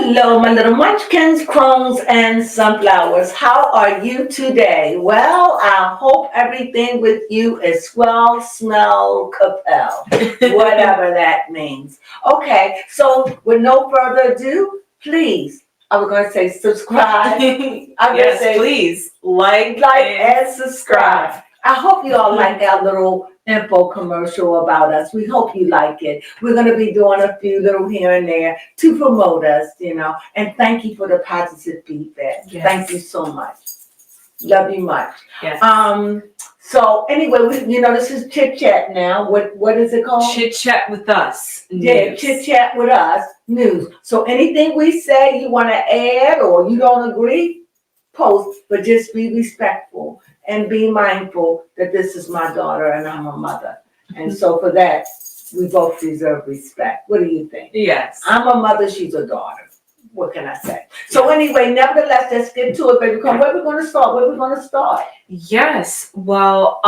Hello, my little munchkins, crones, and sunflowers. How are you today? Well, I hope everything with you is swell, smell, capel, whatever that means. Okay, so with no further ado, please, I was going to say subscribe. Yes, please like and subscribe. I hope you all like our little info commercial about us. We hope you like it. We're going to be doing a few little here and there to promote us, and thank you for the positive feedback. Yes. Thank you so much. Love you much. Yes. So anyway, this is Chit Chat now. What is it called? Chit Chat with us. Yeah, Chit Chat with us news. So anything we say you want to add or you don't agree, post, but just be respectful and be mindful that this is my daughter and I'm a mother. And so for that, we both deserve respect. What do you think? Yes. I'm a mother, she's a daughter. What can I say? So anyway, nevertheless, let's get to it, baby. Where are we going to start? Yes. Well,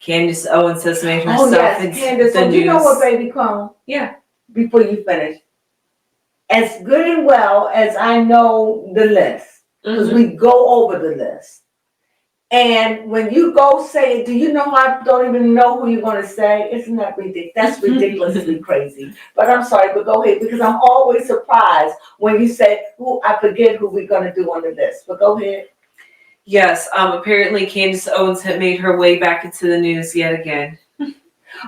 Candace Owens has made herself Candace, the news. You know what, baby, come? Yeah. Before you finish. As good and well as I know the list, because we go over the list. And when you go say it, do you know I don't even know who you're going to say? Isn't that ridiculous? That's ridiculously crazy. But I'm sorry, but go ahead, because I'm always surprised when you say, I forget who we're going to do on the list. But go ahead. Yes, apparently Candace Owens had made her way back into the news yet again.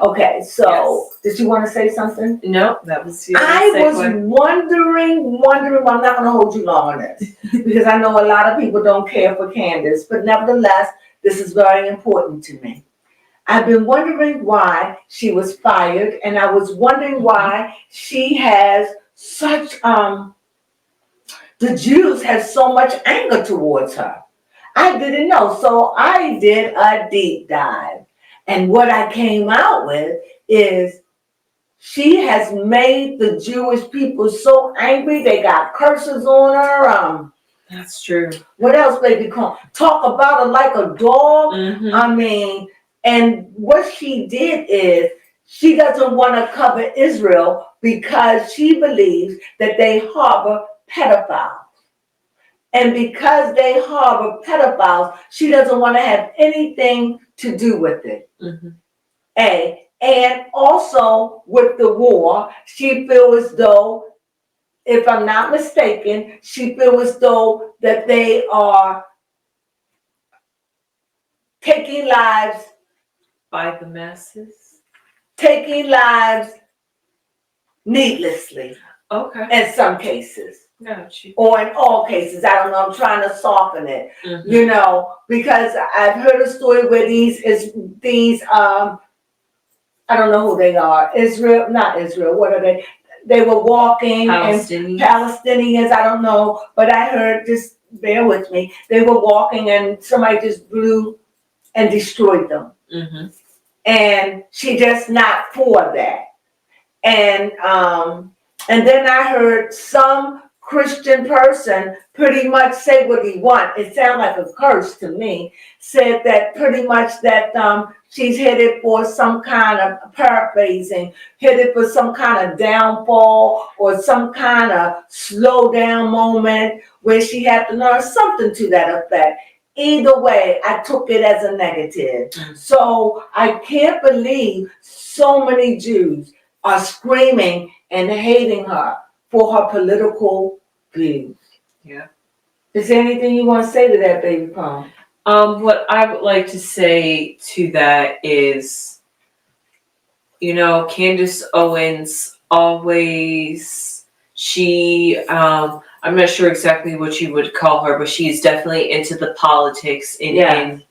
Okay, so Did you want to say something? No, that was your I was wondering, I'm not going to hold you long on this, because I know a lot of people don't care for Candace, but nevertheless, this is very important to me. I've been wondering why she was fired, and I was wondering why she has such, the Jews have so much anger towards her. I didn't know, so I did a deep dive. And what I came out with is she has made the Jewish people so angry, they got curses on her. That's true. What else, baby? Talk about her like a dog. I mean, and what she did is she doesn't want to cover Israel because she believes that they harbor pedophiles. And because they harbor pedophiles, she doesn't want to have anything to do with it. And also with the war, she feels as though, if I'm not mistaken, she feels as though that they are taking lives by the masses, taking lives needlessly. Okay. In some cases. Got you. Or in all cases, I don't know, I'm trying to soften it, because I've heard a story where these, I don't know who they are, not Israel, what are they? They were walking, Palestinians, I don't know, but I heard, just bear with me, they were walking and somebody just blew and destroyed them. And she just not for that. And then I heard some Christian person pretty much say what he wants. It sounded like a curse to me. Said that pretty much that she's headed for some kind of, paraphrasing, headed for some kind of downfall or some kind of slow down moment where she had to learn something to that effect. Either way, I took it as a negative. So I can't believe so many Jews are screaming and hating her for her political views. Yeah. Is there anything you want to say to that, baby Pom? What I would like to say to that is, Candace Owens always, I'm not sure exactly what you would call her, but she's definitely into the politics and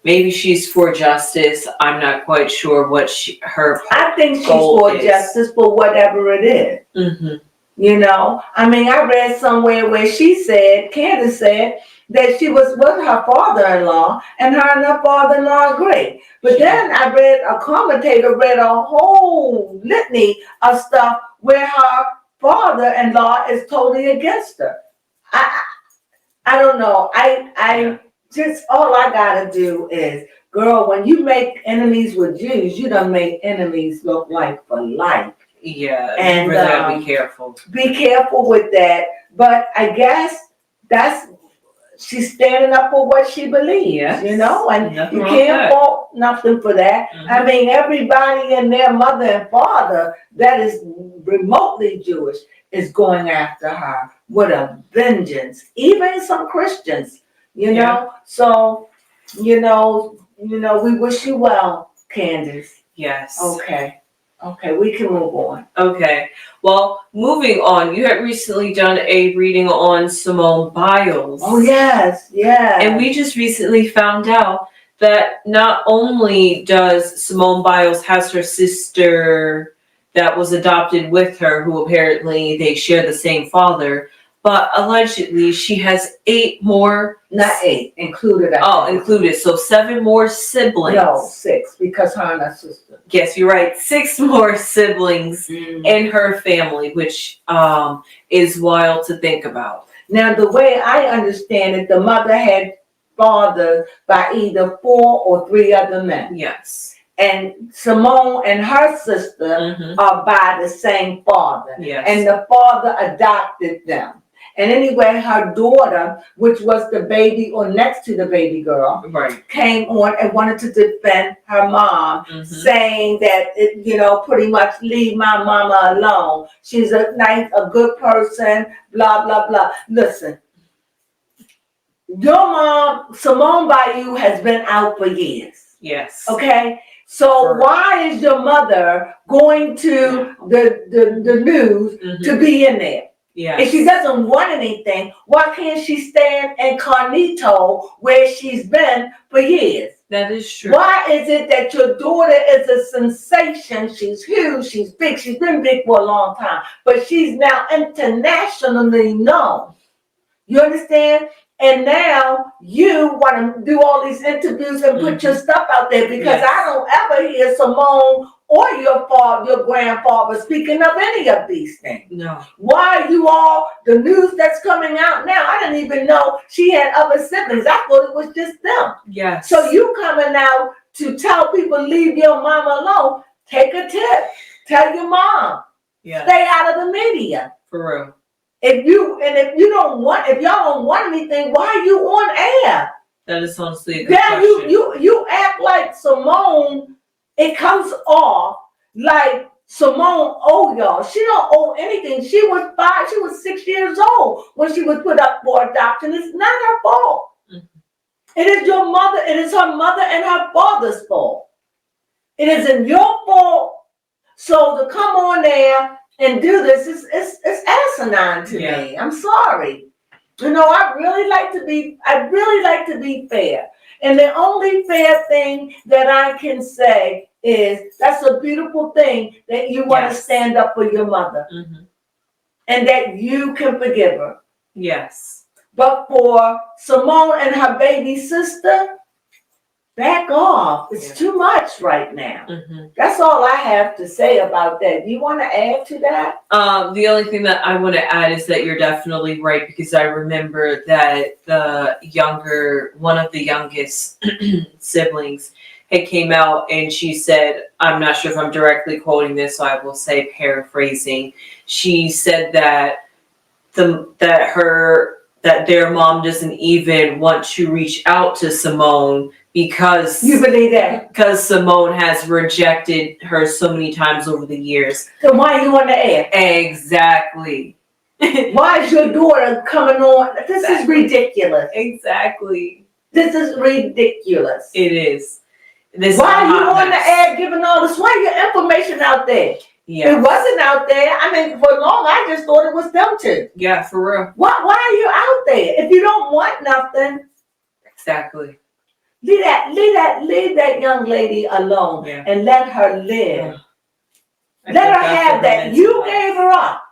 maybe she's for justice. I'm not quite sure what her I think she's for justice for whatever it is. I mean, I read somewhere where Candace said, that she was with her father-in-law, and her father-in-law agreed. But then I read, a commentator read a whole litany of stuff where her father-in-law is totally against her. I don't know. I just, all I gotta do is, girl, when you make enemies with Jews, you done make enemies look like for life. Yeah, and you really gotta be careful. Be careful with that. But I guess she's standing up for what she believes, yes. you know, and nothing you can't fault nothing for that. Mm-hmm. I mean, everybody and their mother and father that is remotely Jewish is going after her with a vengeance. Even some Christians, you know. So, you know, we wish you well, Candace. Yes. Okay, we can move on. Okay, well, moving on, you had recently done a reading on Simone Biles. Oh, yes. And we just recently found out that not only does Simone Biles has her sister that was adopted with her, who apparently they share the same father, but allegedly she has 8 more. Not 8, included. Included. So 7 more siblings. No, 6, because her and her sister. Yes, you're right. 6 more siblings in her family, which is wild to think about. Now, the way I understand it, the mother had fathered by either 4 or 3 other men. Yes. And Simone and her sister are by the same father. Yes. And the father adopted them. And anyway, her daughter, which was the baby or next to the baby girl, came on and wanted to defend her mom, saying that, pretty much leave my mama alone. She's a good person, blah, blah, blah. Listen, your mom, Simone Bayou, has been out for years. Yes. Okay? So why is your mother going to the news to be in there? Yes. If she doesn't want anything, why can't she stand incognito where she's been for years? That is true. Why is it that your daughter is a sensation? She's huge, she's big, she's been big for a long time, but she's now internationally known. You understand? And now you want to do all these interviews and put your stuff out there because I don't ever hear Simone or your father, your grandfather speaking of any of these things. No. Why you all, the news that's coming out now, I didn't even know she had other siblings. I thought it was just them. Yes. So you coming out to tell people leave your mama alone, take a tip. Tell your mom. Stay out of the media. For real. If y'all don't want anything, why are you on air? That is honestly a good question. You act like Simone. It comes off like Simone owe y'all. She don't owe anything. She was 6 years old when she was put up for adoption. It's not her fault. It is your mother. It is her mother and her father's fault. It isn't your fault. So to come on there and do this it's asinine to me. I'm sorry. I really like to be fair. And the only fair thing that I can say is that's a beautiful thing that you want to stand up for your mother. And that you can forgive her. Yes. But for Simone and her baby sister, back off. It's too much right now. That's all I have to say about that. Do you want to add to that? The only thing that I want to add is that you're definitely right, because I remember that one of the youngest siblings had came out and she said, I'm not sure if I'm directly quoting this, so I will say paraphrasing. She said that their mom doesn't even want to reach out to Simone because you believe that? Because Simone has rejected her so many times over the years. So why you on the air? Exactly. Why is your daughter coming on? This is ridiculous. Exactly. This is ridiculous. It is. Why are you on the air giving all this? Why your information out there? It wasn't out there. I mean, for long, I just thought it was them two. Yeah, for real. Why are you out there? If you don't want nothing. Exactly. Leave that young lady alone and let her live. Let her have that. You gave her up.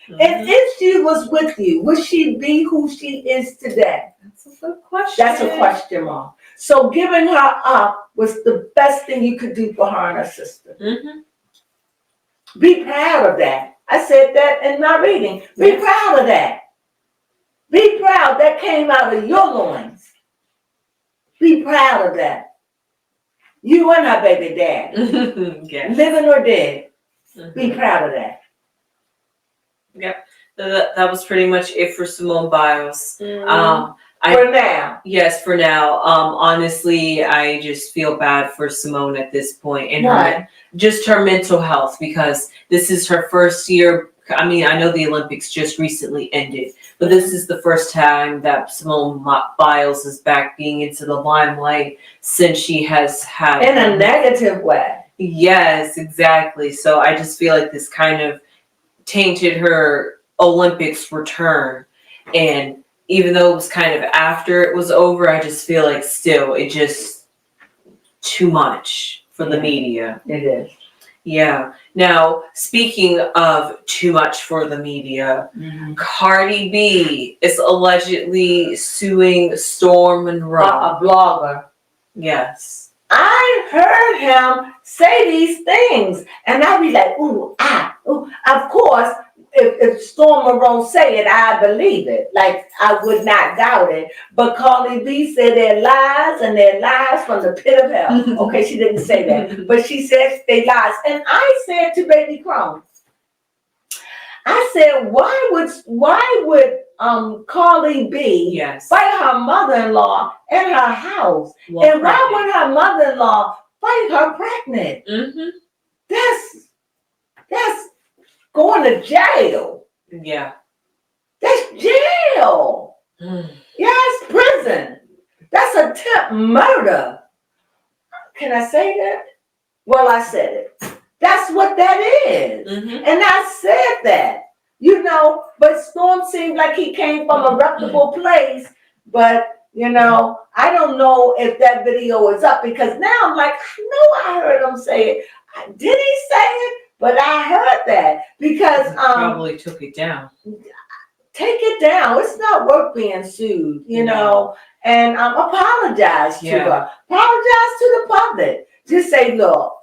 And if she was with you, would she be who she is today? That's a good question. That's a question mark. So giving her up was the best thing you could do for her and her sister. Be proud of that. I said that in my reading. Be proud of that. Be proud that came out of your loins. Be proud of that. You and her baby dad. Living or dead. Be proud of that. Yep. That was pretty much it for Simone Biles. For now. Yes, for now. Honestly, I just feel bad for Simone at this point, and just her mental health, because this is her first year. I mean, I know the Olympics just recently ended, but this is the first time that Simone Biles is back being into the limelight since she has had... In a negative way. Yes, exactly. So I just feel like this kind of tainted her Olympics return. And even though it was kind of after it was over, I just feel like still it just too much for the media. It is. Yeah. Now, speaking of too much for the media, Cardi B is allegedly suing Storm Monroe. A blogger. Yes. I heard him say these things, and I'd be like, ooh. Of course, if Storm Monroe say it, I believe it. Like, I would not doubt it. But Cardi B said they're lies, and they're lies from the pit of hell. Okay, she didn't say that, but she said they lies. And I said to Baby Crone, I said, why would Cardi B fight her mother-in-law in her house? Why would her mother-in-law fight her pregnant? That's going to jail. Yeah. That's jail. Yes, prison. That's attempt murder. Can I say that? Well, I said it. That's what that is. And I said that. You know, but Storm seemed like he came from a reputable place. But, you know, I don't know if that video is up, because now I'm like, I know I heard him say it. Did he say it? But I heard that because probably took it down. Take it down. It's not worth being sued, you know. And apologize to her. Apologize to the public. Just say, look,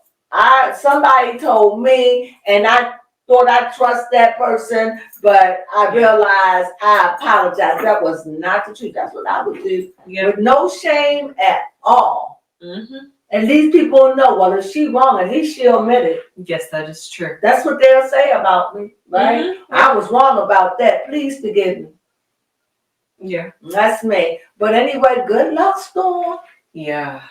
somebody told me, and I thought I trust that person, but I realized I apologize. That was not the truth. That's what I would do with no shame at all. And these people know, well, if she's wrong, at least she'll admit it. Yes, that is true. That's what they'll say about me, right? I was wrong about that. Please forgive me. Yeah. That's me. But anyway, good luck, Storm. Yeah.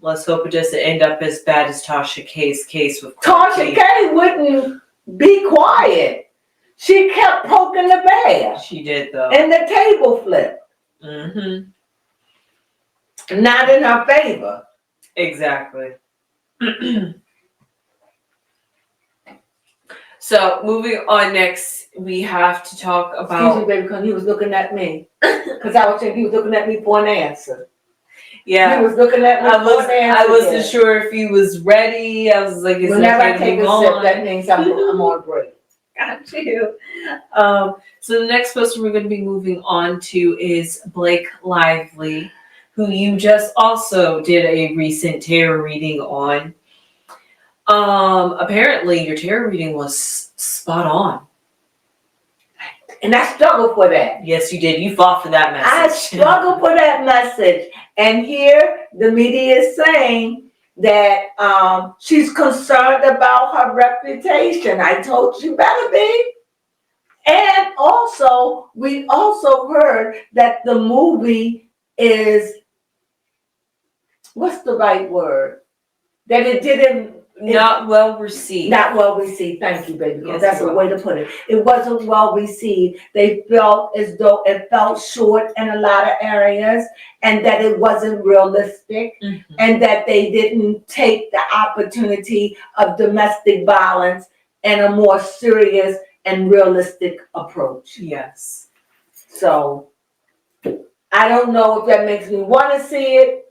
Let's hope it doesn't end up as bad as Tasha K's case with Tasha K wouldn't be quiet. She kept poking the bear. She did, though. And the table flipped. Not in her favor. Exactly. So, moving on next, we have to talk about... Excuse me, baby, because he was looking at me. Because I was thinking he was looking at me for an answer. Yeah. He was looking at me for an answer. I wasn't sure if he was ready. I was like, whenever I take a sip, that means I'm on break. Got you. So the next person we're going to be moving on to is Blake Lively, who you just also did a recent tarot reading on. Apparently your tarot reading was spot on. And I struggled for that. Yes, you did. You fought for that message. I struggled for that message. And here the media is saying that she's concerned about her reputation. I told you better be. And also, we also heard that the movie is, what's the right word? That it didn't... Not well received. Not well received. Thank you, baby. Yes, that's a way to put it. It wasn't well received. They felt as though it fell short in a lot of areas, and that it wasn't realistic, and that they didn't take the opportunity of domestic violence and a more serious and realistic approach. Yes. So I don't know if that makes me want to see it,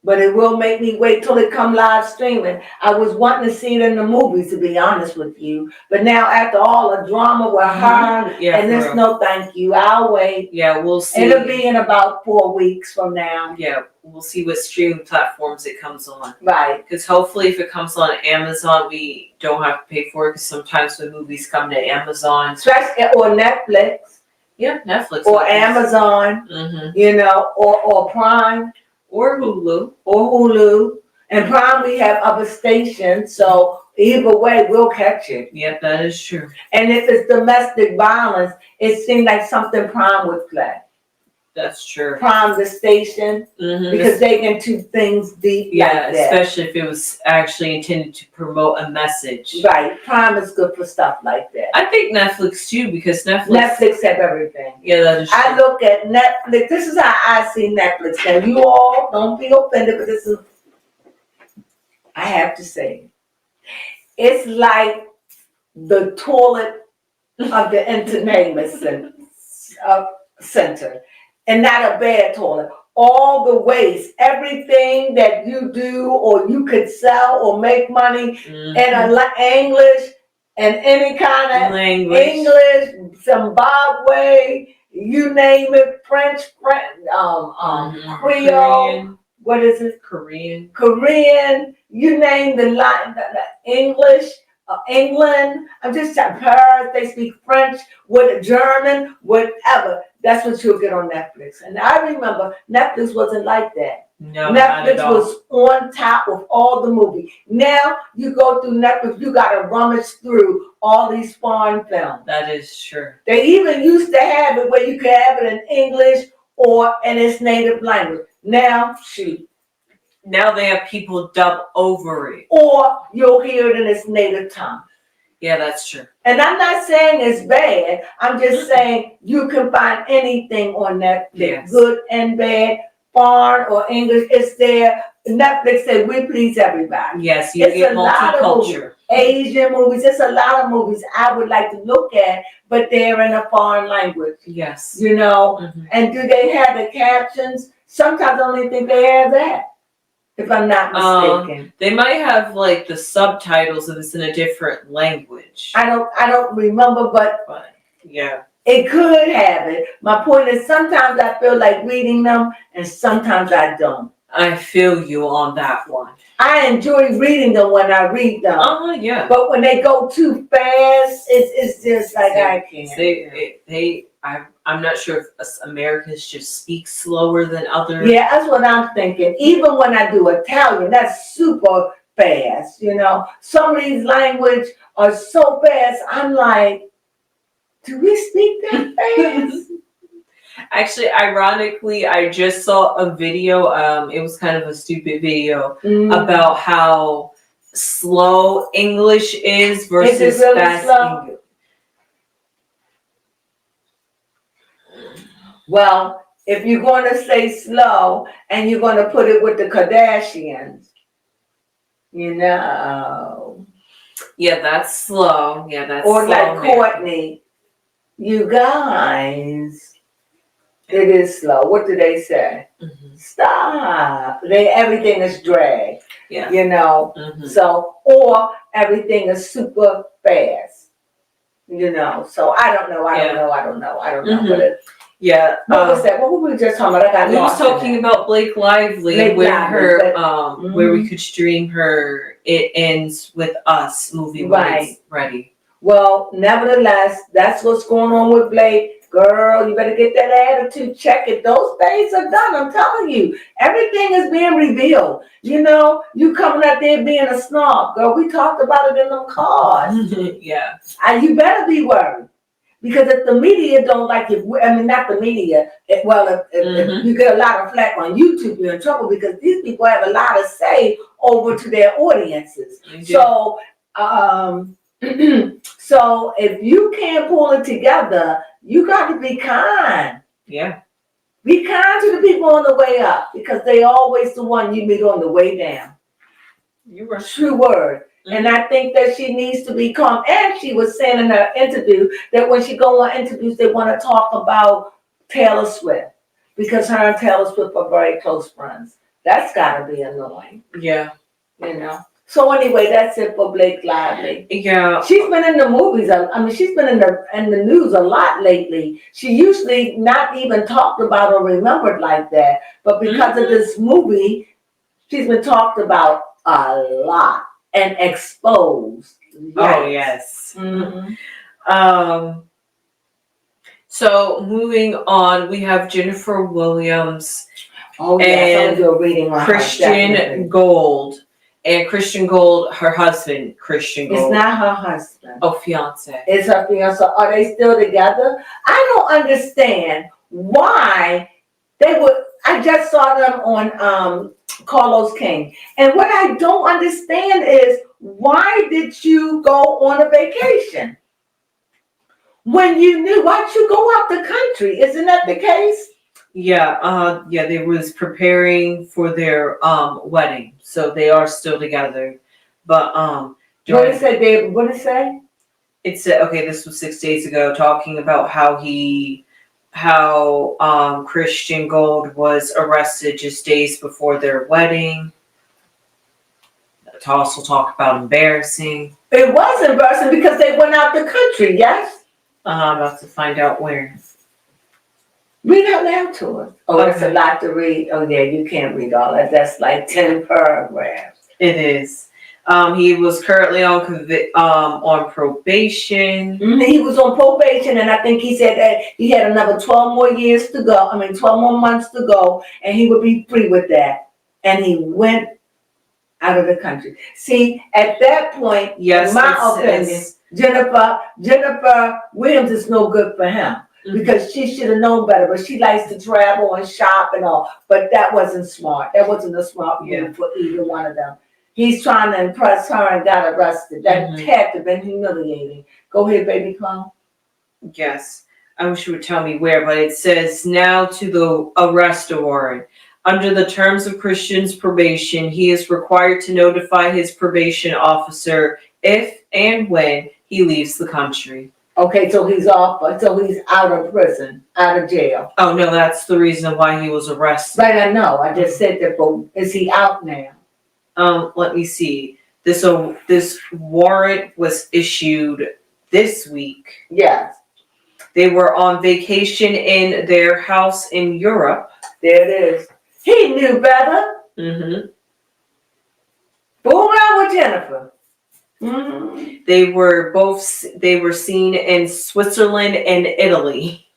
but it will make me wait till it come live streaming. I was wanting to see it in the movies, to be honest with you. But now after all the drama with her, and this, no thank you. I'll wait. Yeah, we'll see. It'll be in about 4 weeks from now. Yeah, we'll see what streaming platforms it comes on. Right. Because hopefully if it comes on Amazon, we don't have to pay for it. Because sometimes when movies come to Amazon. Or Netflix. Yeah, Netflix. Or Amazon. You know, or Prime. Or Hulu. And Prime, we have other stations. So Either way, we'll catch it. Yep, that is true. And if it's domestic violence, it seems like something Prime would play. That's true. Prime the station, because they can do things deep like that. Especially if it was actually intended to promote a message. Right. Prime is good for stuff like that. I think Netflix too, because Netflix have everything. Yeah, that is true. I look at Netflix. This is how I see Netflix. Now, you all don't be offended, but this is, I have to say, it's like the toilet of the entertainment center. And not a bad toilet. All the waste, everything that you do or you could sell or make money in English and any kind of English, Zimbabwe, you name it, French, Creole, Korean. What is it? Korean, you name the English. England, I'm just Paris, they speak French, German, whatever. That's what you'll get on Netflix. And I remember Netflix wasn't like that. No, Netflix was on top of all the movies. Now you go through Netflix, you gotta rummage through all these foreign films. That is true. They even used to have it where you could have it in English or in its native language. Now, shoot. Now they have people dub over it. Or you'll hear it in its native tongue. Yeah, that's true. And I'm not saying it's bad. I'm just saying you can find anything on Netflix, good and bad, foreign or English. It's there. Netflix said we please everybody. Yes, you get multicultural. Asian movies. It's a lot of movies I would like to look at, but they're in a foreign language. Yes. You know, and do they have the captions? Sometimes I don't even think they have that. If I'm not mistaken. They might have like the subtitles if it's in a different language. I don't remember, but yeah. It could have it. My point is sometimes I feel like reading them and sometimes I don't. I feel you on that one. I enjoy reading them when I read them. Yeah. But when they go too fast, it's just like I can't. I'm not sure if Americans just speak slower than others. Yeah, that's what I'm thinking. Even when I do Italian, that's super fast, you know. Some of these languages are so fast, I'm like, do we speak that fast? Actually, ironically, I just saw a video, it was kind of a stupid video, about how slow English is versus really fast slow? English. Well, if you're going to say slow and you're going to put it with the Kardashians, you know. Yeah, that's slow. Yeah, that's or slow. Or like Courtney, you guys, it is slow. What do they say? Stop. Everything is drag. Yeah. You know. So, or everything is super fast. You know. So I don't know. I don't know. But yeah. What was that? What were we just talking about? We was talking about Blake Lively with her, where we could stream her It Ends With Us movie when it's ready. Well, nevertheless, that's what's going on with Blake. Girl, you better get that attitude, check it. Those days are done, I'm telling you. Everything is being revealed. You know, you coming out there being a snob. Girl, we talked about it in them cars. Yeah. You better be worried. Because if the media don't like it, I mean, not the media, if you get a lot of flack on YouTube, you're in trouble because these people have a lot of say over to their audiences. So, so if you can't pull it together, you got to be kind. Yeah. Be kind to the people on the way up because they always the one you meet on the way down. You're right. True word. And I think that she needs to be calm. And she was saying in her interview that when she go on interviews, they want to talk about Taylor Swift because her and Taylor Swift are very close friends. That's got to be annoying. Yeah. You know. So anyway, that's it for Blake Lively. Yeah. She's been in the movies. I mean, she's been in the news a lot lately. She usually not even talked about or remembered like that. But because of this movie, she's been talked about a lot. And exposed. Yes. Oh, yes. So moving on, we have Jennifer Williams and Christian Gold. And Christian Gold, her husband, Christian Gold. It's not her husband. Oh, fiance. It's her fiance. Are they still together? I don't understand why they would. I just saw them on Carlos King. And what I don't understand is, why did you go on a vacation? When you knew, why'd you go out the country? Isn't that the case? Yeah, they was preparing for their wedding, so they are still together. But what did it say, David? What did it say? It said, okay, this was 6 days ago, talking about how Christian Gold was arrested just days before their wedding. To also talk about embarrassing. It was embarrassing because they went out the country, yes? I'm about to find out where. Read out loud to us. Oh, okay. It's a lot to read. Oh, yeah, you can't read all that. That's like 10 paragraphs. It is. He was currently on probation. He was on probation, and I think he said that he had another 12 more years to go. 12 more months to go, and he would be free with that. And he went out of the country. See, at that point, yes, in my opinion, Jennifer Williams is no good for him. Because she should have known better, but she likes to travel and shop and all. But that wasn't smart. That wasn't a smart move for either one of them. He's trying to impress her and got arrested. That had to have been humiliating. Go ahead, baby clown. Yes. I wish you would tell me where, but it says now to the arrest warrant. Under the terms of Christian's probation, he is required to notify his probation officer if and when he leaves the country. Okay, so he's off. So he's out of prison, out of jail. Oh no, that's the reason why he was arrested. Right, I know. I just said that. But is he out now? Let me see. This warrant was issued this week. Yes. They were on vacation in their house in Europe. There it is. He knew better. Mm-hmm. Fool around with Jennifer. Mm-hmm. They were seen in Switzerland and Italy.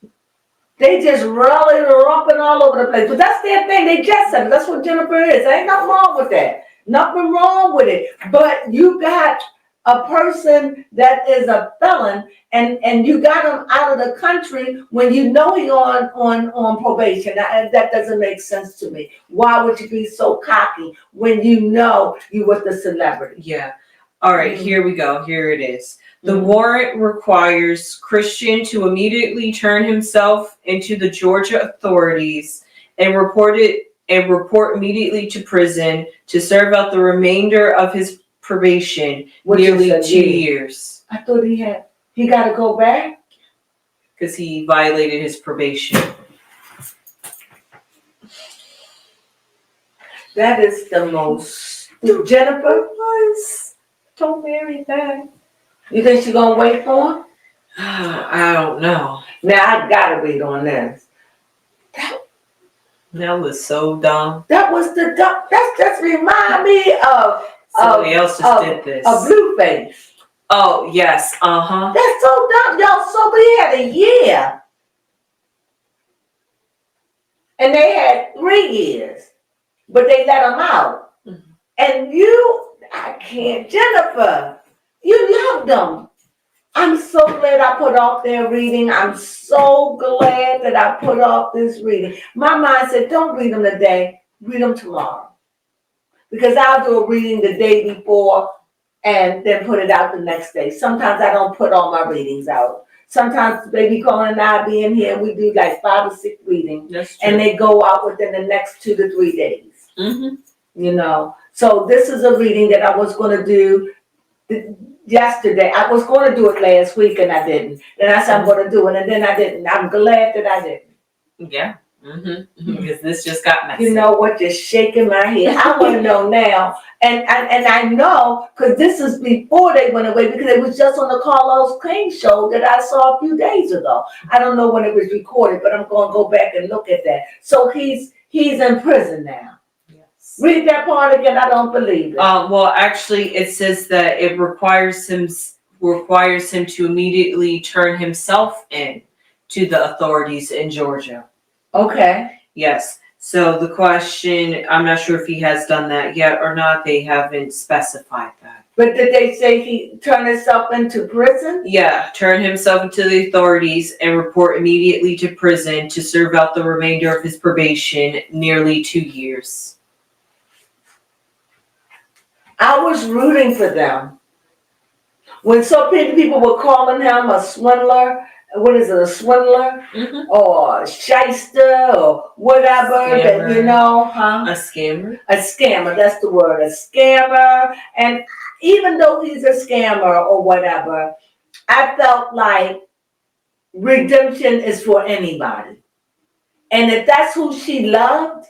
They just rolling and romping all over the place. But that's their thing. They jet setters. That's what Jennifer is. Ain't nothing wrong with that. Nothing wrong with it. But you got a person that is a felon, and you got him out of the country when you know he on probation. That doesn't make sense to me. Why would you be so cocky when you know you were the celebrity? Yeah. All right, here we go. Here it is. The warrant requires Christian to immediately turn himself into the Georgia authorities and report immediately to prison to serve out the remainder of his probation, nearly 2 years. I thought he got to go back? Because he violated his probation. That is the most... Jennifer? Don't marry that. You think she's going to wait for him? I don't know. Now, I got to read on this. That was so dumb. That was the dumb... That just remind me of... Somebody else just did this. A Blueface. Oh, yes. Uh-huh. That's so dumb. Y'all, so we had a year. And they had 3 years. But they let them out. Mm-hmm. And I can't. Jennifer, you loved them. I'm so glad I put off their reading. I'm so glad that I put off this reading. My mind said, don't read them today. Read them tomorrow. Because I'll do a reading the day before and then put it out the next day. Sometimes I don't put all my readings out. Sometimes Baby Colin and I be in here and we do like 5 or 6 readings. And they go out within the next 2 to 3 days. Mm-hmm. You know. So this is a reading that I was going to do yesterday. I was going to do it last week and I didn't. Then I said I'm going to do it and then I didn't. I'm glad that I didn't. Yeah. Mm-hmm. Because this just got messy. You know what? Just shaking my head. I want to know now. And I know because this is before they went away because it was just on the Carlos King show that I saw a few days ago. I don't know when it was recorded, but I'm going to go back and look at that. So he's in prison now. Yes. Read that part again. I don't believe it. Well, actually, it says that it requires him to immediately turn himself in to the authorities in Georgia. Okay. Yes. So the question, I'm not sure if he has done that yet or not. They haven't specified that. But did they say he turned himself into prison? Yeah, turn himself into the authorities and report immediately to prison to serve out the remainder of his probation, nearly 2 years. I was rooting for them. When so many people were calling him a swindler, what is it, a swindler? Mm-hmm. Or shyster or whatever, Scammer. that, you know, huh? A scammer? A scammer, that's the word, a scammer. And even though he's a scammer or whatever, I felt like redemption is for anybody. And if that's who she loved,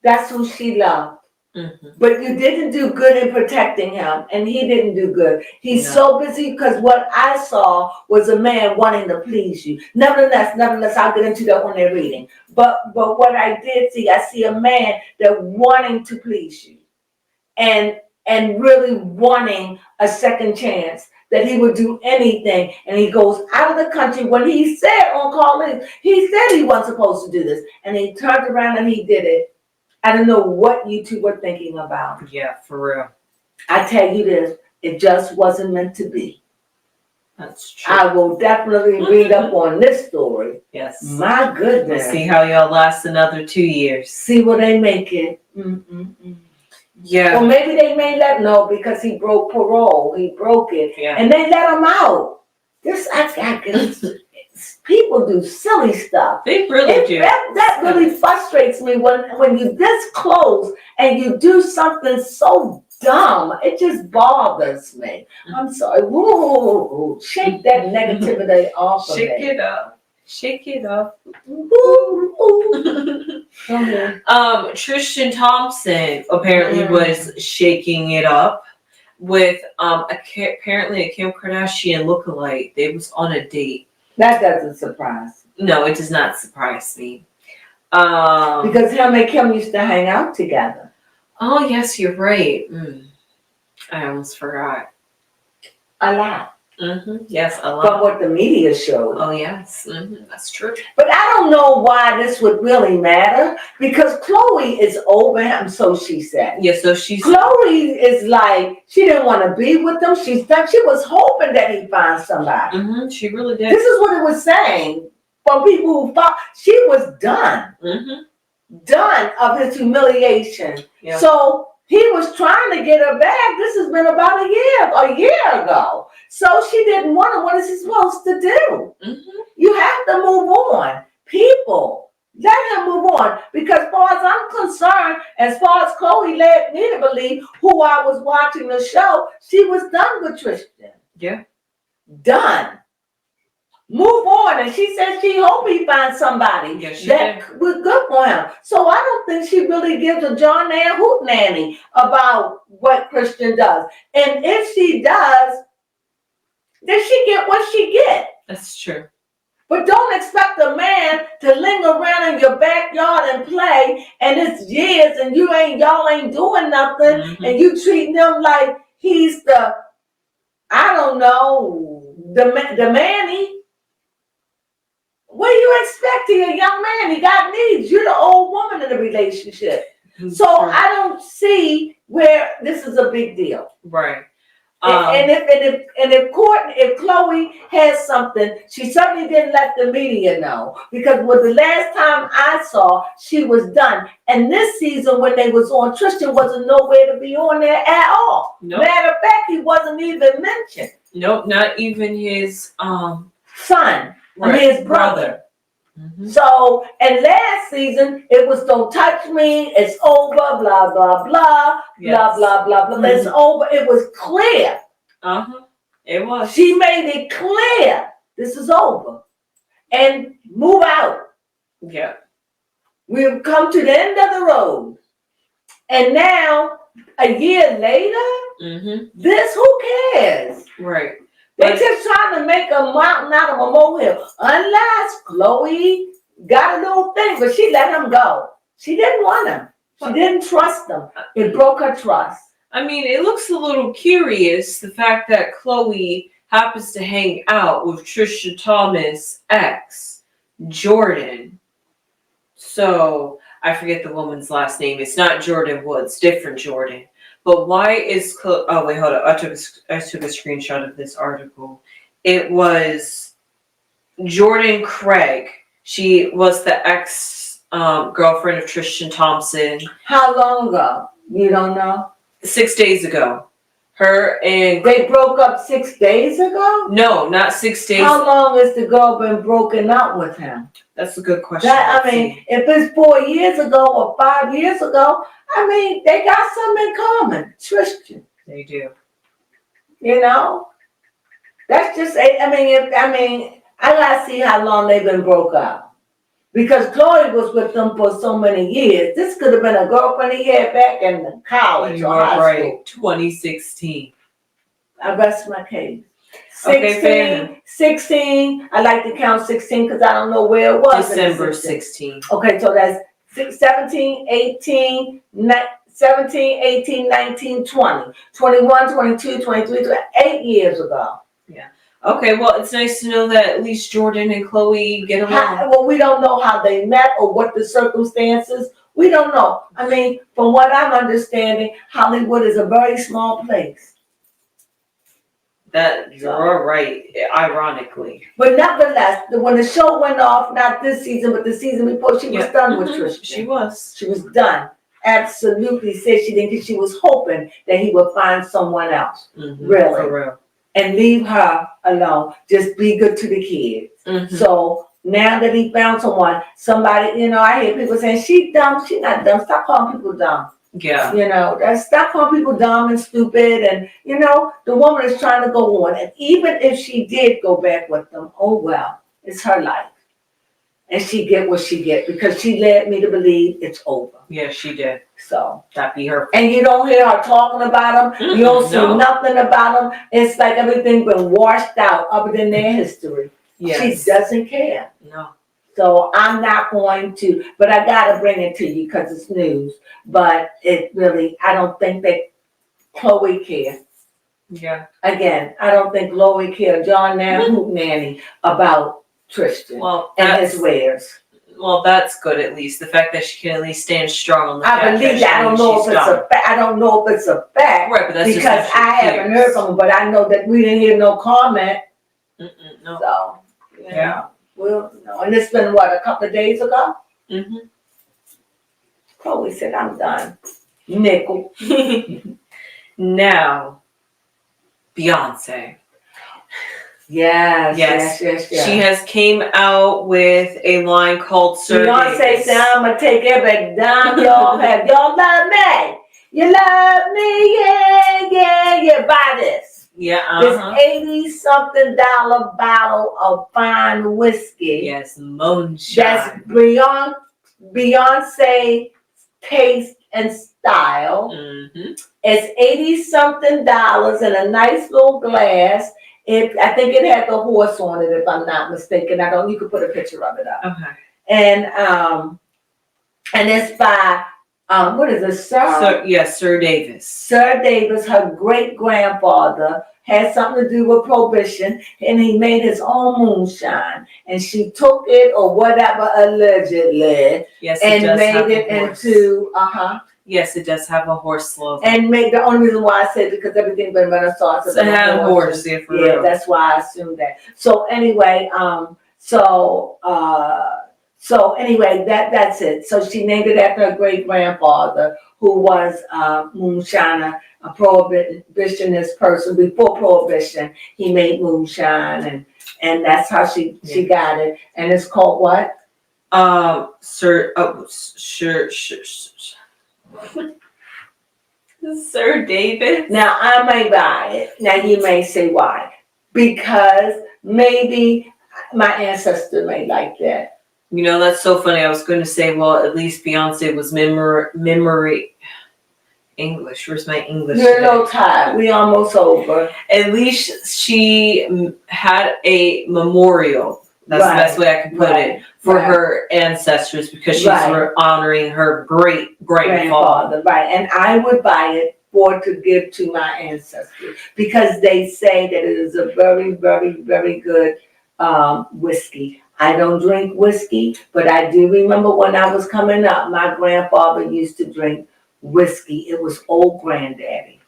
that's who she loved. Mm-hmm. But you didn't do good in protecting him, and he didn't do good. He's so busy because what I saw was a man wanting to please you. Nevertheless, I'll get into that when they're reading. But what I did see, I see a man that wanting to please you, and really wanting a second chance. That he would do anything, and he goes out of the country. When he said on call in, he said he wasn't supposed to do this, and he turned around and he did it. I don't know what you two were thinking about. Yeah, for real. I tell you this, it just wasn't meant to be. That's true. I will definitely read up on this story. Yes. My goodness. We'll see how y'all last another 2 years. See what they make it. Yeah. Or maybe they may let no because he broke parole. He broke it. Yeah. And they let him out. People do silly stuff. They really do. That really frustrates me when you're this close and you do something so dumb. It just bothers me. I'm sorry. Woo, shake that negativity off of me. Shake it up. Shake it up. Tristan Thompson apparently was shaking it up with apparently a Kim Kardashian lookalike. They was on a date. That doesn't surprise me. No, it does not surprise me. Because him and Kim used to hang out together. Oh, yes, you're right. I almost forgot. A lot. Yes, a lot. From what the media showed. Oh, yes. That's true. But I don't know why this would really matter. Because Chloe is over him, so she said. Yeah, so she's... Chloe is like, she didn't want to be with him. She was hoping that he'd find somebody. She really did. This is what it was saying. For people who thought she was done. Done of his humiliation. Yeah. So he was trying to get her back. This has been about a year ago. So she didn't want him. What is he supposed to do? You have to move on. People, let him move on. Because as far as I'm concerned, as far as Chloe led me to believe, who I was watching the show, she was done with Tristan. Yeah. Done. Move on. And she said she hoped he finds somebody that was good for him. So I don't think she really gives a John and hoot nanny about what Christian does. And if she does, then she get what she get. That's true. But don't expect a man to linger around in your backyard and play, and it's years and y'all ain't doing nothing, and you treating him like he's the, I don't know, the manny. What are you expecting? A young man, he got needs. You're the old woman in the relationship. So I don't see where this is a big deal. Right. And if Chloe has something, she certainly didn't let the media know, because the last time I saw, she was done. And this season when they was on, Tristan wasn't nowhere to be on there at all. Nope. Matter of fact, he wasn't even mentioned. Nope, not even his son. Right. I mean his brother. So, and last season, it was don't touch me, it's over, blah, blah, blah, blah, blah, blah, blah. It's over. It was clear. It was. She made it clear. This is over. And move out. Yeah. We've come to the end of the road. And now, a year later, this, who cares? Right. They're just trying to make a mountain out of a molehill. Unless Chloe got a little thing, but she let him go. She didn't want him. She didn't trust him. It broke her trust. I mean, it looks a little curious, the fact that Chloe happens to hang out with Trisha Thomas' ex, Jordan. So I forget the woman's last name. It's not Jordan Woods, different Jordan. But why is oh wait, hold up. I took a screenshot of this article. It was Jordan Craig. She was the ex girlfriend of Tristan Thompson. How long ago? You don't know? 6 days ago. Her and they broke up 6 days ago? No, not 6 days. How long has the girl been broken up with him? That's a good question. If it's 4 years ago or 5 years ago, they got something in common. Tristan. They do. You know? That's just, I gotta see how long they've been broke up. Because Chloe was with them for so many years. This could have been a girlfriend he had back in college or high school. 2016. I rest my case. 16, 16. I like to count 16 because I don't know where it was. December 16. Okay, so that's 17, 18, 17, 18, 19, 20, 21, 22, 23, 8 years ago. Yeah. Okay, well, it's nice to know that at least Jordan and Chloe get along. Well, we don't know how they met or what the circumstances. We don't know. From what I'm understanding, Hollywood is a very small place. That you're right, ironically. But nevertheless, when the show went off, not this season, but the season before, she was done with Tristan. She was. She was done. Absolutely said she didn't, because she was hoping that he would find someone else. Really. For real. And leave her alone. Just be good to the kids. So now that he found someone, somebody, I hear people saying, she dumb, she not dumb. Stop calling people dumb. Yeah. Stop calling people dumb and stupid. And, the woman is trying to go on. And even if she did go back with them, oh well, it's her life. And she get what she get because she led me to believe it's over. Yeah, she did. So that'd be her. And you don't hear her talking about them. You don't see nothing about them. It's like everything been washed out other than their history. Yes. She doesn't care. No. So I'm not going to, but I gotta bring it to you because it's news. But it really, I don't think that Chloe cares. Yeah. Again, I don't think Chloe cares. John Hoot Nanny about Tristan and his wares. Well, that's good at least. The fact that she can at least stand strong on the I believe that. I don't know if it's a fact. I don't know if it's a fact. Right, but that's because just I haven't heard from him. But I know that we didn't hear no comment. No. So well, and it's been what, a couple of days ago. Chloe said, "I'm done." Nickel. Now, Beyonce. Yes. She has came out with a line called Sir Beyonce Davis. said, "I'm gonna take every dime y'all have. Y'all love me. You love me, yeah. Buy this. Yeah. This $80-something bottle of fine whiskey. Yes, moonshine. That's Beyonce taste and style. It's $80-something in a nice little glass. I think it had the horse on it, if I'm not mistaken. You could put a picture of it up. Okay. And it's by what is it, Sir? Sir Davis. Sir Davis, her great-grandfather, had something to do with Prohibition, and he made his own moonshine. And she took it, or whatever, allegedly, and made it into, Yes, it does have a horse logo. And the only reason why I said it because everything been Renaissance. It had a horse, for real. That's why I assumed that. So anyway, that's it. So she named it after her great grandfather, who was a moonshiner, a prohibitionist person. Before Prohibition, he made moonshine, and that's how she got it. And it's called what? Sir Davis. Now I may buy it. Now you may say why? Because maybe my ancestor may like that. That's so funny. I was going to say, well, at least Beyonce was memory English. Where's my English? You're a little tired. We almost over. At least she had a memorial. That's the best way I can put it for her ancestors because she's honoring her great grandfather. Right, and I would buy it to give to my ancestors because they say that it is a very, very, very good whiskey. I don't drink whiskey, but I do remember when I was coming up, my grandfather used to drink whiskey. It was old granddaddy.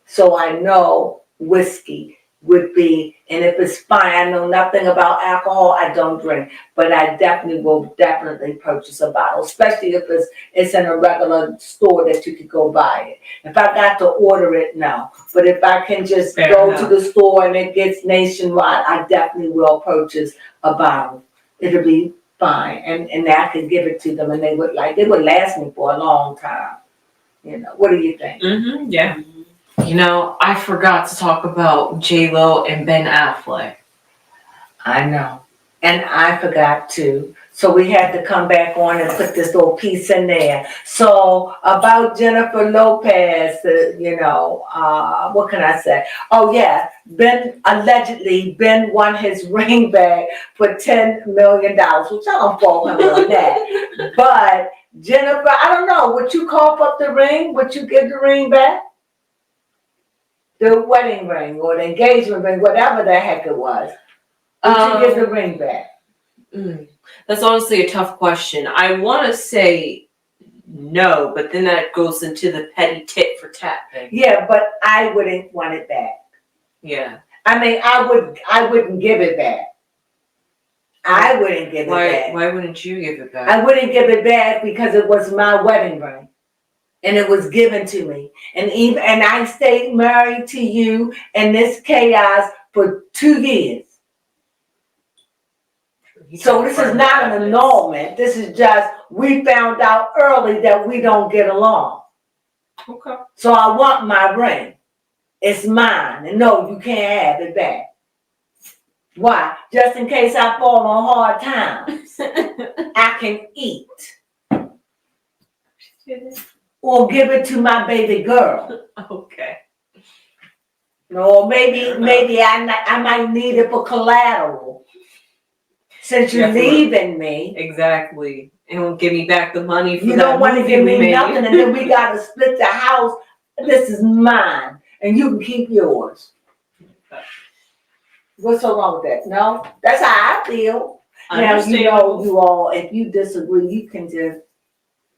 So I know whiskey would be, and if it's fine, I know nothing about alcohol, I don't drink, but I will definitely purchase a bottle, especially if it's in a regular store that you could go buy it. If I got to order it, no. But if I can just go to the store and it gets nationwide, I definitely will purchase a bottle. It'll be fine, and I could give it to them, and it would last me for a long time. What do you think? Yeah. I forgot to talk about J-Lo and Ben Affleck. I know. And I forgot too. So we had to come back on and put this little piece in there. So about Jennifer Lopez, what can I say? Oh yeah, Ben won his ring back for $10 million, which I don't fault him on that. But Jennifer, I don't know, would you cough up the ring? Would you give the ring back? The wedding ring or the engagement ring, whatever the heck it was. Would you give the ring back? That's honestly a tough question. I want to say no, but then that goes into the petty tit for tat thing. Yeah, but I wouldn't want it back. Yeah. I mean, I wouldn't give it back. I wouldn't give it back. Why wouldn't you give it back? I wouldn't give it back because it was my wedding ring. And it was given to me. And I stayed married to you in this chaos for 2 years. So this is not an annulment. This is just, we found out early that we don't get along. Okay. So I want my ring. It's mine. And no, you can't have it back. Why? Just in case I fall on hard times. I can eat. Or give it to my baby girl. Okay. No, maybe I might need it for collateral. Since you're leaving me. Exactly. And won't give me back the money for you don't want to give me nothing, and then we got to split the house. This is mine, and you can keep yours. What's so wrong with that? No? That's how I feel. Now, you all, if you disagree, you can just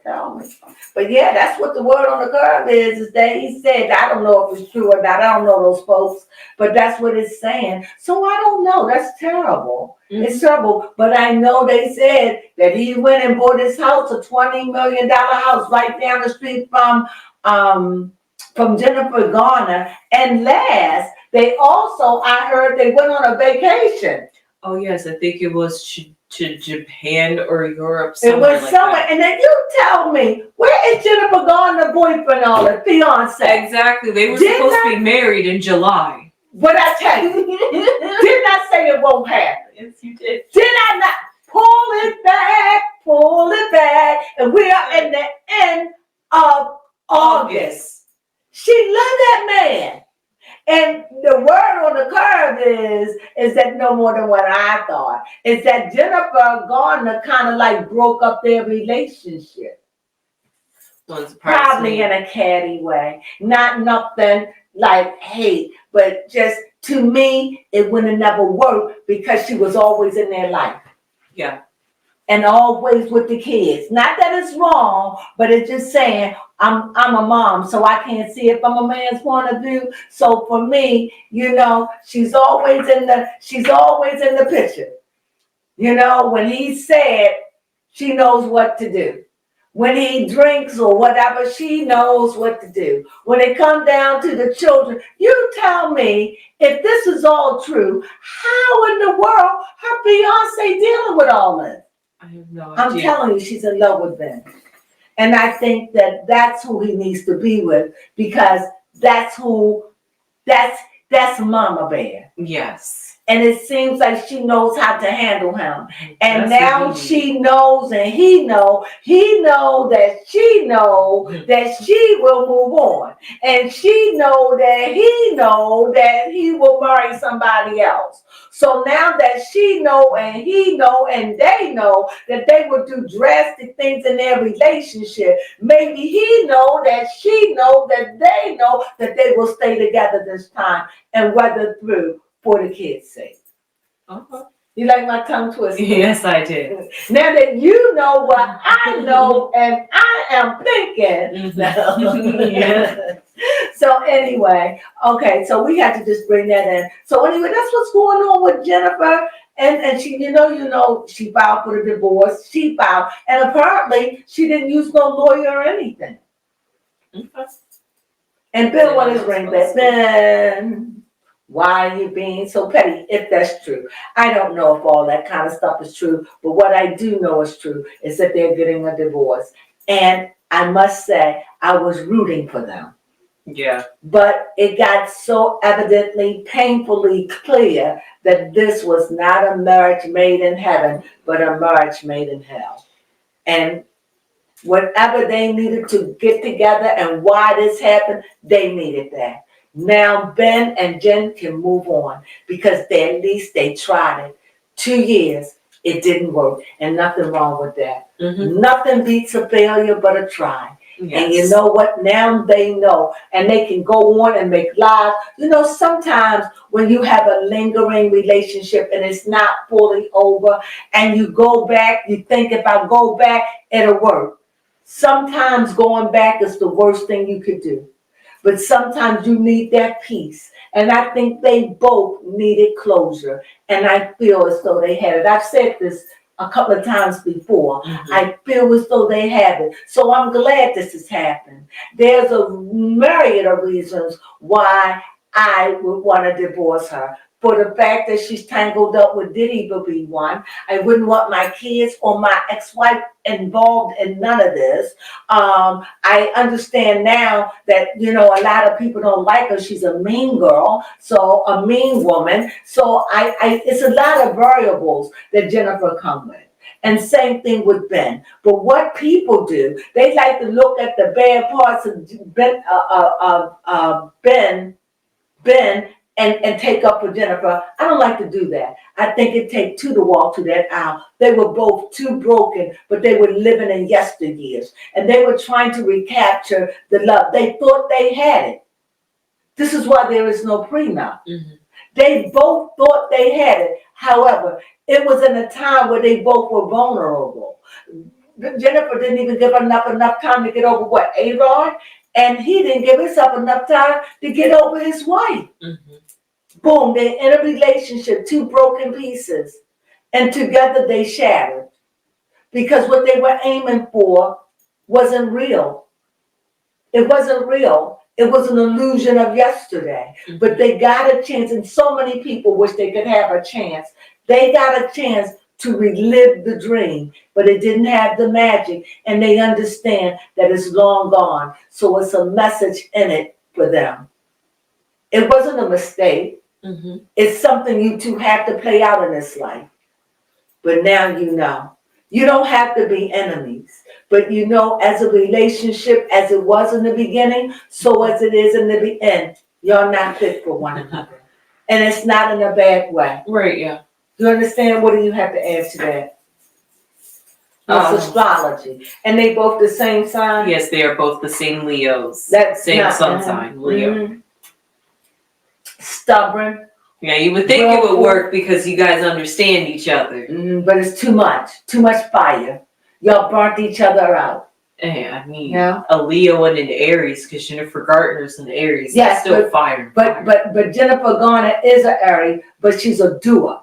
tell me. But yeah, that's what the word on the curve is that he said. I don't know if it's true or not. I don't know those folks, but that's what it's saying. So I don't know. That's terrible. Mm-hmm. It's terrible. But I know they said that he went and bought his house, a $20 million house right down the street from Jennifer Garner. And last, they also, I heard they went on a vacation. Oh yes, I think it was to Japan or Europe. It was somewhere, and then you tell me, where is Jennifer Garner boyfriend or the fiance? Exactly, they were supposed to be married in July. But I tell you, didn't I say it won't happen? Yes, you did. Did I not? Pull it back, and we are in the end of August. She loved that man. And the word on the curve is that no more than what I thought. Is that Jennifer Garner kind of like broke up their relationship. Probably in a catty way. Not nothing like hate, but just to me, it would have never worked because she was always in their life. Yeah. And always with the kids. Not that it's wrong, but it's just saying I'm a mom, so I can't see it from a man's point of view. So for me, she's always in the picture. When he said she knows what to do. When he drinks or whatever, she knows what to do. When it comes down to the children, you tell me if this is all true, how in the world her Beyonce dealing with all this? I have no idea. I'm telling you, she's in love with Ben. And I think that that's who he needs to be with because that's Mama Bear. Yes. And it seems like she knows how to handle him. And now she knows and he know that she will move on. And she know that he will marry somebody else. So now that she know and he know and they know that they will do drastic things in their relationship, maybe he know that she know that they know that they will stay together this time and weather through for the kids' sake. Uh-huh. You like my tongue twister? Yes, I did. Now that you know what I know and I am thinking. Yeah. So anyway, okay, so we had to just bring that in. So anyway, that's what's going on with Jennifer. And she, she filed for the divorce. She filed. And apparently she didn't use no lawyer or anything. Okay. And Ben wanted his ring back. Ben, why are you being so petty? If that's true. I don't know if all that kind of stuff is true, but what I do know is true is that they're getting a divorce. And I must say, I was rooting for them. Yeah. But it got so evidently, painfully clear that this was not a marriage made in heaven, but a marriage made in hell. And whatever they needed to get together and why this happened, they needed that. Now Ben and Jen can move on because at least they tried it. 2 years, it didn't work, and nothing wrong with that. Mm-hmm. Nothing beats a failure but a try. Yes. And you know what? Now they know, and they can go on and make lives. Sometimes when you have a lingering relationship and it's not fully over, and you go back, you think if I go back, it'll work. Sometimes going back is the worst thing you could do. But sometimes you need that peace. And I think they both needed closure. And I feel as though they had it. I've said this a couple of times before. Mm-hmm. I feel as though they have it. So I'm glad this has happened. There's a myriad of reasons why I would want to divorce her. For the fact that she's tangled up with Diddy would be one. I wouldn't want my kids or my ex-wife involved in none of this. I understand now that, a lot of people don't like her. She's a mean girl, so a mean woman. So it's a lot of variables that Jennifer come with. And same thing with Ben. But what people do, they like to look at the bad parts of Ben and take up for Jennifer. I don't like to do that. I think it takes two to walk to that aisle. They were both too broken, but they were living in yesteryears. And they were trying to recapture the love. They thought they had it. This is why there is no prenup. Mm-hmm. They both thought they had it. However, it was in a time where they both were vulnerable. Jennifer didn't even give enough time to get over what, Aaron? And he didn't give himself enough time to get over his wife. Mm-hmm. Boom, they're in a relationship, two broken pieces. And together they shattered. Because what they were aiming for wasn't real. It wasn't real. It was an illusion of yesterday. Mm-hmm. But they got a chance, and so many people wish they could have a chance. They got a chance to relive the dream, but it didn't have the magic, and they understand that it's long gone. So it's a message in it for them. It wasn't a mistake. Mm-hmm. It's something you two have to play out in this life. But now you know. You don't have to be enemies, but as a relationship, as it was in the beginning, so as it is in the end, you're not fit for one another. And it's not in a bad way. Right, yeah. You understand? What do you have to add to that? It's astrology. And they both the same sign? Yes, they are both the same Leos. That's same sun sign, Leo. Mm-hmm. Stubborn. Yeah, you would think it would work because you guys understand each other. But it's too much fire. Y'all burnt each other out. Yeah, I mean, a Leo and an Aries, because Jennifer Garner's an Aries. Yes, still fire. But Jennifer Garner is an Aries, but she's a doer.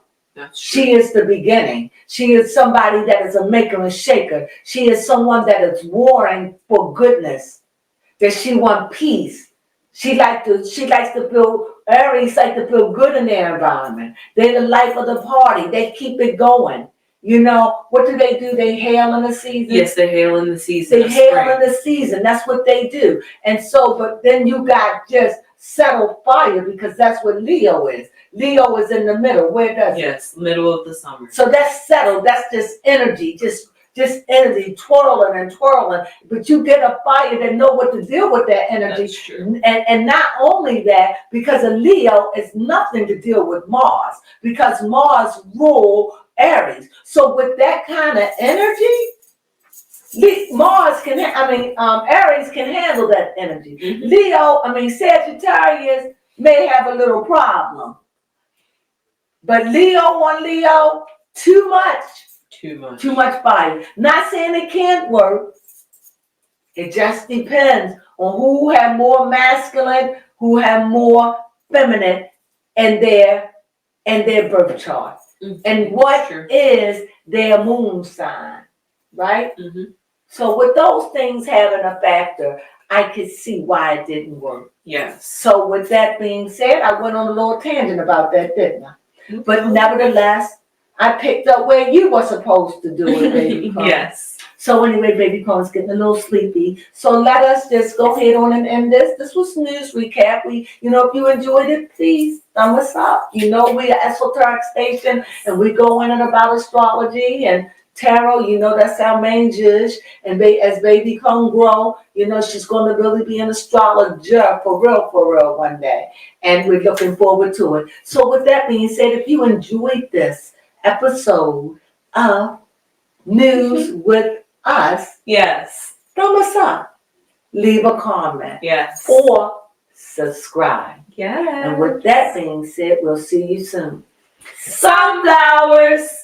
She is the beginning. She is somebody that is a maker and shaker. She is someone that is warring for goodness. That she wants peace. She likes to feel, Aries like to feel good in their environment. They're the life of the party. They keep it going. What do? They hail in the season? Yes, they hail in the season. They hail in the season. That's what they do. And so, but then you got just settled fire, because that's what Leo is. Leo is in the middle. Where does it? Yes, middle of the summer. So that's settled. That's just energy. Just energy twirling and twirling. But you get a fire that know what to deal with that energy. That's true. And not only that, because a Leo is nothing to deal with Mars, because Mars rule Aries. So with that kind of energy, Aries can handle that energy. Mm-hmm. Sagittarius may have a little problem. But Leo on Leo, too much. Too much. Too much fire. Not saying it can't work. It just depends on who have more masculine, who have more feminine in their birth chart. Mm-hmm. And what is their moon sign, right? Mm-hmm. So with those things having a factor, I could see why it didn't work. Yes. So with that being said, I went on a little tangent about that, didn't I? Mm-hmm. But nevertheless, I picked up where you were supposed to do it, baby. Yes. So anyway, baby Crone's getting a little sleepy. So let us just go ahead on and end this. This was news recap. If you enjoyed it, please thumb us up. We are Esoteric Station, and we go in and about astrology and tarot. That's our main judge. And as baby Crone grow, she's going to really be an astrologer for real one day. And we're looking forward to it. So with that being said, if you enjoyed this episode of News with Us, yes, thumb us up, leave a comment, yes, or subscribe. Yes. And with that being said, we'll see you soon. Sunflowers.